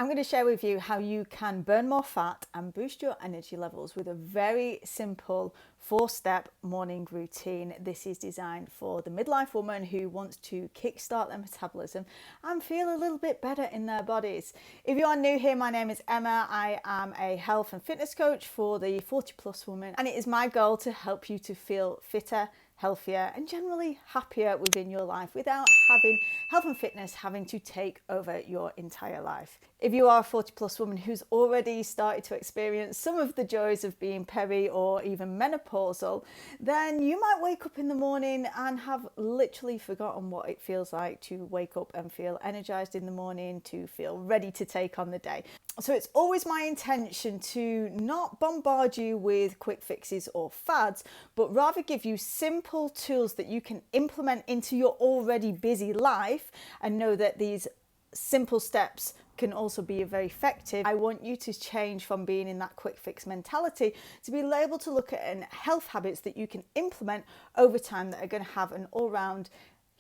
I'm going to share with you how you can burn more fat and boost your energy levels with a very simple 4-step morning routine. This is designed for the midlife woman who wants to kickstart their metabolism and feel a little bit better in their bodies. If you are new here, my name is Emma. I am a health and fitness coach for the 40 plus woman, and it is my goal to help you to feel fitter, healthier and generally happier within your life without having health and fitness having to take over your entire life. If you are a 40 plus woman who's already started to experience some of the joys of being peri or even menopausal, then you might wake up in the morning and have literally forgotten what it feels like to wake up and feel energized in the morning, to feel ready to take on the day. So it's always my intention to not bombard you with quick fixes or fads, but rather give you simple tools that you can implement into your already busy life and know that these simple steps can also be very effective. I want you to change from being in that quick fix mentality to be able to look at health habits that you can implement over time that are going to have an all-round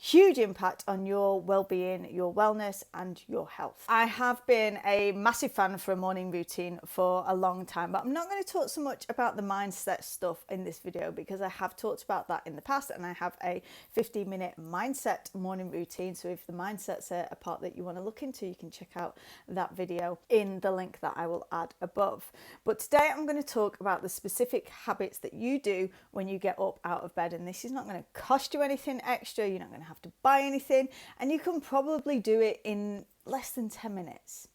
huge impact on your well-being, your wellness and your health. I have been a massive fan for a morning routine for a long time, but I'm not going to talk so much about the mindset stuff in this video because I have talked about that in the past, and I have a 15-minute mindset morning routine. So if the mindset's a part that you want to look into, you can check out that video in the link that I will add above. But today I'm going to talk about the specific habits that you do when you get up out of bed, and this is not going to cost you anything extra. You're not going to have to buy anything, and you can probably do it in less than 10 minutes.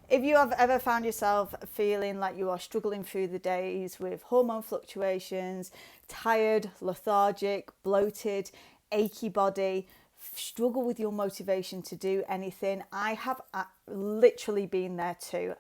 If you have ever found yourself feeling like you are struggling through the days with hormone fluctuations, tired, lethargic, bloated, achy body, struggle with your motivation to do anything, I have literally been there too.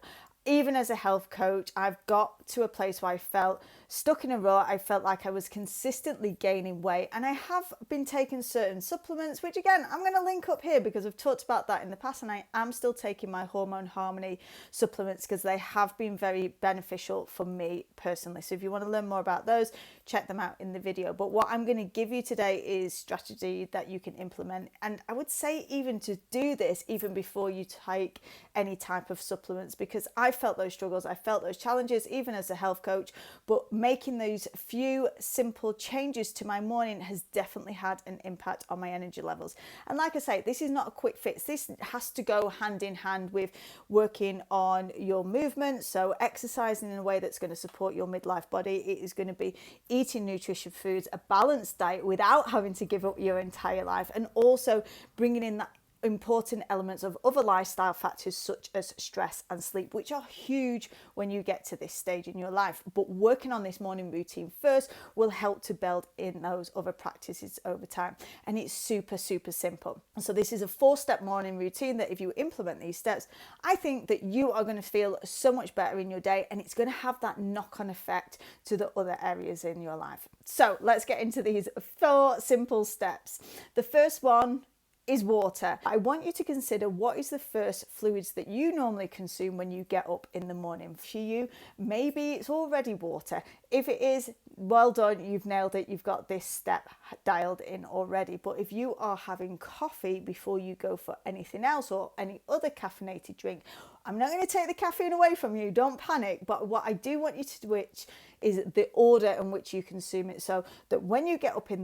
Even as a health coach, I've got to a place where I felt stuck in a rut. I felt like I was consistently gaining weight, and I have been taking certain supplements, which again, I'm going to link up here because I've talked about that in the past, and I am still taking my Hormone Harmony supplements because they have been very beneficial for me personally. So if you want to learn more about those, check them out in the video. But what I'm going to give you today is strategy that you can implement. And I would say even to do this even before you take any type of supplements, because I felt those struggles, I felt those challenges even as a health coach, but making those few simple changes to my morning has definitely had an impact on my energy levels. And like I say, this is not a quick fix. This has to go hand in hand with working on your movement. So exercising in a way that's going to support your midlife body. It is going to be eating nutritious foods, a balanced diet without having to give up your entire life, and also bringing in that important elements of other lifestyle factors such as stress and sleep, which are huge when you get to this stage in your life. But working on this morning routine first will help to build in those other practices over time. And it's super simple. So this is a 4-step morning routine that if you implement these steps, I think that you are going to feel so much better in your day, and it's going to have that knock-on effect to the other areas in your life. So let's get into these 4 simple steps. The first one is water. I want you to consider what is the first fluids that you normally consume when you get up in the morning. For you, maybe it's already water. If it is, well done, you've nailed it. You've got this step dialed in already. But if you are having coffee before you go for anything else or any other caffeinated drink, I'm not going to take the caffeine away from you, don't panic. But what I do want you to switch is the order in which you consume it, so that when you get up in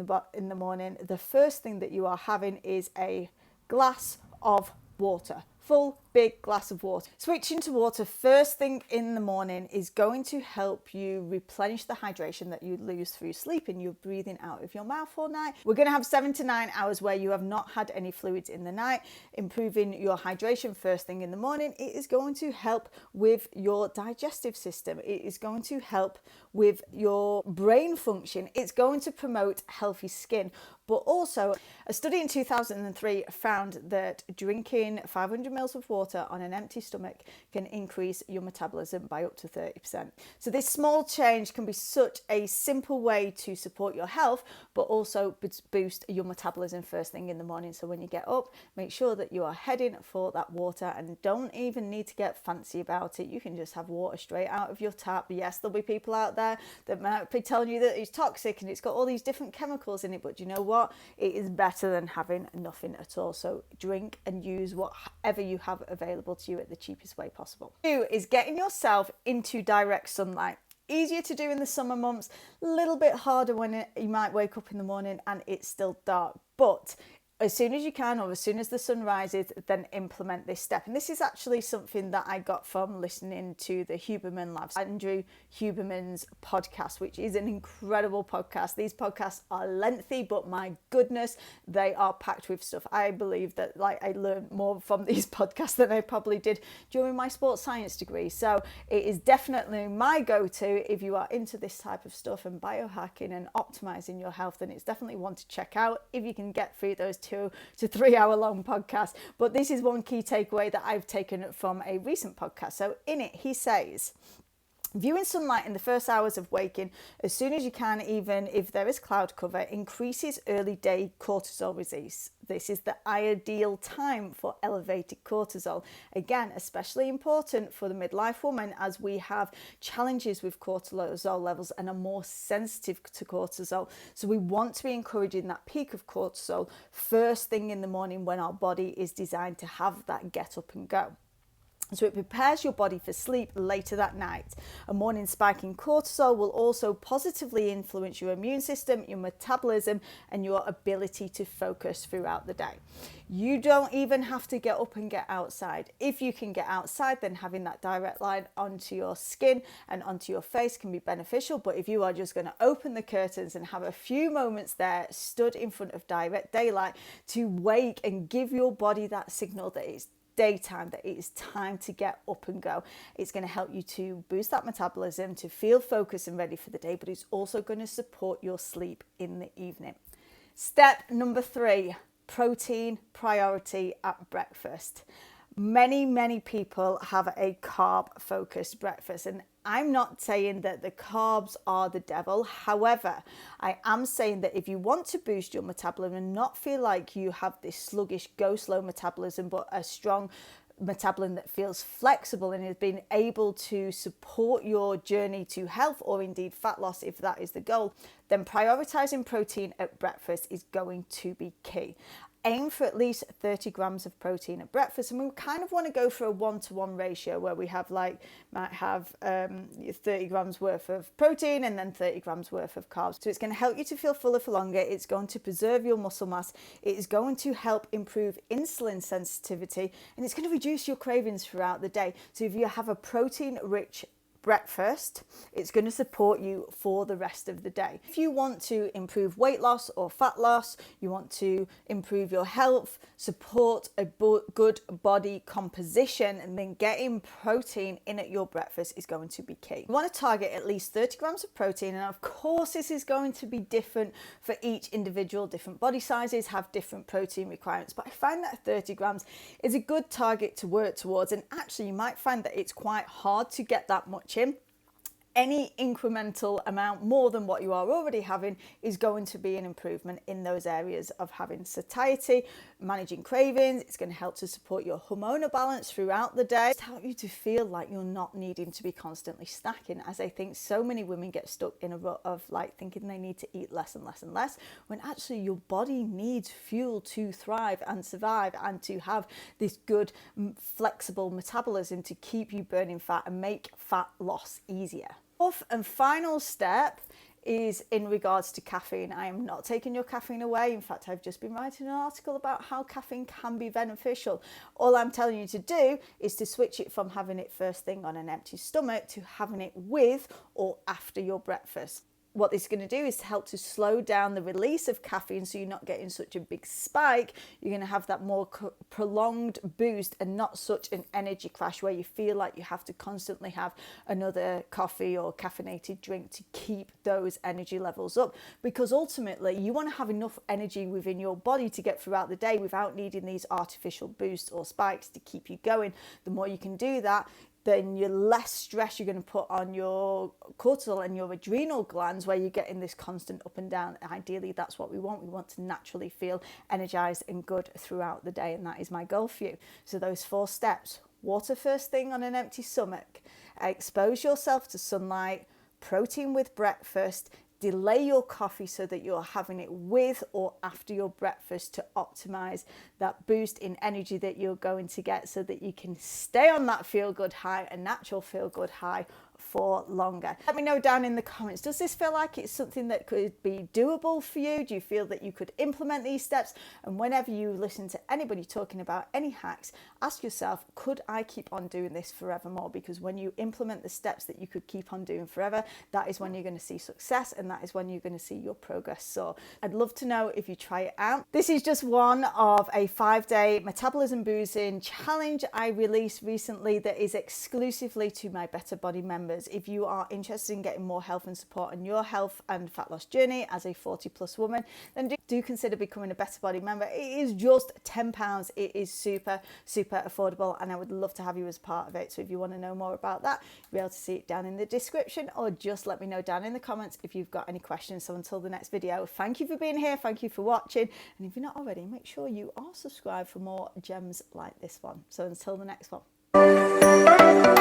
the morning, the first thing that you are having is a glass of water. Full big glass of water. Switching to water first thing in the morning is going to help you replenish the hydration that you lose through sleeping. You're breathing out of your mouth all night. We're going to have 7 to 9 hours where you have not had any fluids in the night. Improving your hydration first thing in the morning, it is going to help with your digestive system. It is going to help with your brain function. It's going to promote healthy skin. But also, a study in 2003 found that drinking 500 mils of water on an empty stomach can increase your metabolism by up to 30%. So this small change can be such a simple way to support your health, but also boost your metabolism first thing in the morning. So when you get up, make sure that you are heading for that water, and don't even need to get fancy about it. You can just have water straight out of your tap. Yes, there'll be people out there that might be telling you that it's toxic and it's got all these different chemicals in it, but you know what? It is better than having nothing at all. So drink and use whatever you have available to you at the cheapest way possible. 2 is getting yourself into direct sunlight. Easier to do in the summer months, a little bit harder when you might wake up in the morning and it's still dark. But as soon as you can, or as soon as the sun rises, then implement this step. And this is actually something that I got from listening to the Huberman Labs, Andrew Huberman's podcast, which is an incredible podcast. These podcasts are lengthy, but my goodness, they are packed with stuff. I believe that I learned more from these podcasts than I probably did during my sports science degree. So it is definitely my go-to if you are into this type of stuff and biohacking and optimizing your health. Then it's definitely one to check out if you can get through those 2 to 3 hour long podcasts. But this is one key takeaway that I've taken from a recent podcast. So in it, he says, viewing sunlight in the first hours of waking as soon as you can, even if there is cloud cover, increases early day cortisol release. This is the ideal time for elevated cortisol. Again, especially important for the midlife woman, as we have challenges with cortisol levels and are more sensitive to cortisol. So we want to be encouraging that peak of cortisol first thing in the morning when our body is designed to have that get up and go. So it prepares your body for sleep later that night. A morning spike in cortisol will also positively influence your immune system, your metabolism, and your ability to focus throughout the day. You don't even have to get up and get outside. If you can get outside, then having that direct line onto your skin and onto your face can be beneficial. But if you are just going to open the curtains and have a few moments there, stood in front of direct daylight, to wake and give your body that signal that it's daytime, that it is time to get up and go. It's going to help you to boost that metabolism, to feel focused and ready for the day, but it's also going to support your sleep in the evening. Step number 3, protein priority at breakfast. Many people have a carb focused breakfast, and I'm not saying that the carbs are the devil. However, I am saying that if you want to boost your metabolism and not feel like you have this sluggish, go slow metabolism, but a strong metabolism that feels flexible and has been able to support your journey to health, or indeed fat loss if that is the goal, then prioritizing protein at breakfast is going to be key. Aim for at least 30 grams of protein at breakfast, and we kind of want to go for a 1-to-1 ratio where we have might have 30 grams worth of protein and then 30 grams worth of carbs. So it's going to help you to feel fuller for longer. It's going to preserve your muscle mass. It is going to help improve insulin sensitivity, and it's going to reduce your cravings throughout the day. So if you have a protein rich breakfast, it's going to support you for the rest of the day. If you want to improve weight loss or fat loss, you want to improve your health, support a good body composition, and then getting protein in at your breakfast is going to be key. You want to target at least 30 grams of protein, and of course this is going to be different for each individual. Different body sizes have different protein requirements, but I find that 30 grams is a good target to work towards, and actually you might find that it's quite hard to get that much in. Any incremental amount more than what you are already having is going to be an improvement in those areas of having satiety, managing cravings. It's going to help to support your hormonal balance throughout the day. It's help you to feel like you're not needing to be constantly snacking, as I think so many women get stuck in a rut of thinking they need to eat less and less and less, when actually your body needs fuel to thrive and survive and to have this good flexible metabolism to keep you burning fat and make fat loss easier. Fourth and final step is in regards to caffeine. I am not taking your caffeine away. In fact, I've just been writing an article about how caffeine can be beneficial. All I'm telling you to do is to switch it from having it first thing on an empty stomach to having it with or after your breakfast. What this is going to do is help to slow down the release of caffeine, so you're not getting such a big spike. You're going to have that more prolonged boost and not such an energy crash where you feel like you have to constantly have another coffee or caffeinated drink to keep those energy levels up, because ultimately you want to have enough energy within your body to get throughout the day without needing these artificial boosts or spikes to keep you going. The more you can do that, then you're less stress you're going to put on your cortisol and your adrenal glands, where you're getting this constant up and down. Ideally, that's what we want. We want to naturally feel energized and good throughout the day, and that is my goal for you. So those 4 steps: water first thing on an empty stomach, expose yourself to sunlight, protein with breakfast, delay your coffee so that you're having it with or after your breakfast to optimize that boost in energy that you're going to get, so that you can stay on that feel good high, a natural feel good high, for longer. Let me know down in the comments, does this feel like it's something that could be doable for you? Do you feel that you could implement these steps? And whenever you listen to anybody talking about any hacks, ask yourself, could I keep on doing this forevermore? Because when you implement the steps that you could keep on doing forever, that is when you're going to see success, and that is when you're going to see your progress soar. I'd love to know if you try it out. This is just one of a 5-day metabolism boosting challenge I released recently that is exclusively to my Better Body members. If you are interested in getting more help and support on your health and fat loss journey as a 40+ woman, then do consider becoming a Better Body member. It is just £10. It is super affordable, and I would love to have you as part of it. So if you want to know more about that, you'll be able to see it down in the description, or just let me know down in the comments if you've got any questions. So until the next video, thank you for being here, thank you for watching, and if you're not already, make sure you are subscribed for more gems like this one. So until the next one.